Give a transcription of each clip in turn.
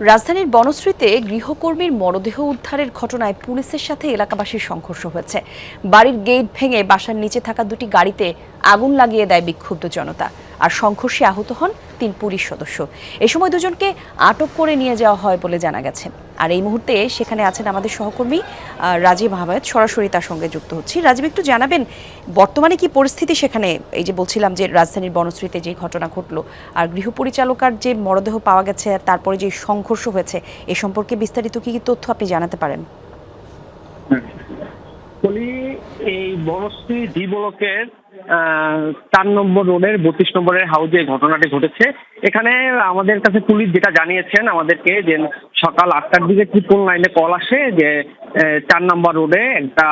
রাজধানীর বনশ্রীতে গৃহকর্মীর মরদেহ উদ্ধারের ঘটনায় পুলিশের সাথে এলাকাবাসীর সংঘর্ষ হয়েছে। বাড়ির গেট ভেঙে বাসার নিচে থাকা দুটি গাড়িতে আগুন লাগিয়ে দেয় বিক্ষুব্ধ জনতা। আর সংঘর্ষে আহত হন ৩ পুলিশ সদস্য। এ সময় দুজনকে আটক করে নিয়ে যাওয়া হয় বলে জানা গেছে। আর এই মুহূর্তে সেখানে আছেন আমাদের সহকর্মী রাজীব আহমেদ, সরাসরি তার সঙ্গে যুক্ত হচ্ছি। রাজীব, একটু জানাবেন বর্তমানে কি পরিস্থিতি সেখানে? এই যে বলছিলাম যে রাজধানীর বনশ্রীতে যে ঘটনা ঘটলো আর গৃহপরিচালকার যে মরদেহ পাওয়া গেছে, তারপরে যে সংঘর্ষ হয়েছে, এ সম্পর্কে বিস্তারিত কি তথ্য আপনি জানাতে পারেন? এই বনশ্রী ডি ব্লকের ৪ নম্বর রোডের ৩২ নম্বরের হাউজে ঘটনাটি ঘটেছে। এখানে আমাদের কাছে পুলিশ যেটা জানিয়েছেন আমাদেরকে, যে সকাল ৮টার দিকে ট্রিপল লাইনে কল আসে যে ৪ নম্বর রোডে একটা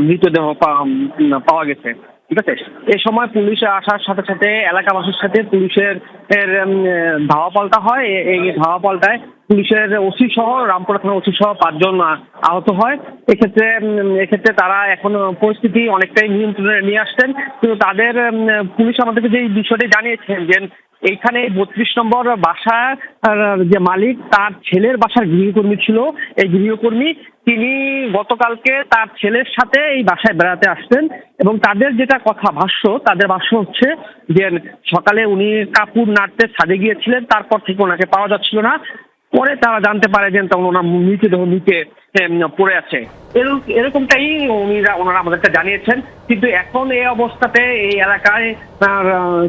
মৃতদেহ পাওয়া গেছে। ঠিক আছে, এ সময় পুলিশ আসার সাথে সাথে এলাকাবাসীর সাথে পুলিশের ধাওয়া পাল্টা হয়। এই ধাওয়া পাল্টায় পুলিশের ওসি সহ, রামপুরা থানার ওসি সহ ৫ জন আহত হয়। এক্ষেত্রে তারা এখন পরিস্থিতি অনেকটাই নিয়ন্ত্রণে নিয়ে আসছেন। কিন্তু তাদের পুলিশ আমাদেরকে যে বিষয়টি জানিয়েছেন যে এইখানে ৩২ নম্বর বাসার যে মালিক, তার ছেলের বাসার গৃহকর্মী ছিল। এই গৃহকর্মী তিনি গতকালকে তার ছেলের সাথে এই বাসায় বেড়াতে আসতেন এবং তাদের যেটা তাদের ভাষ্য হচ্ছে যে সকালে উনি কাপড় নাড়তে ছাদে গিয়েছিলেন, তারপর থেকে ওনাকে পাওয়া যাচ্ছিল না। পরে তারা জানতে পারে যে তখন ওনার মৃতদেহ নিচে পড়ে আছে। এরকমটাই ওনারা আমাদেরকে জানিয়েছেন। কিন্তু এখন এই অবস্থাতে এই এলাকায়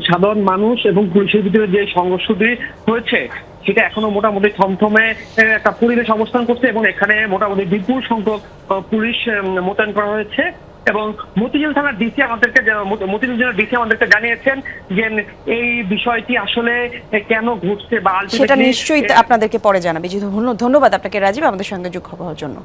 সাধারণ মানুষ এবং পুলিশের ভিতরে যে সংঘর্ষটি হয়েছে, সেটা এখনো মোটামুটি থমথমে একটা পরিবেশ অবস্থান করছে এবং এখানে মোটামুটি বিপুল সংখ্যক পুলিশ মোতায়েন করা হয়েছে। এবং মতিঝিল থানার ডিসি আমাদেরকে জানিয়েছেন যে এই বিষয়টি আসলে কেন ঘটছে বা সেটা নিশ্চয়ই আপনাদেরকে পরে জানাবে। ধন্যবাদ আপনাকে রাজীব, আমাদের সঙ্গে যুক্ত হওয়ার জন্য।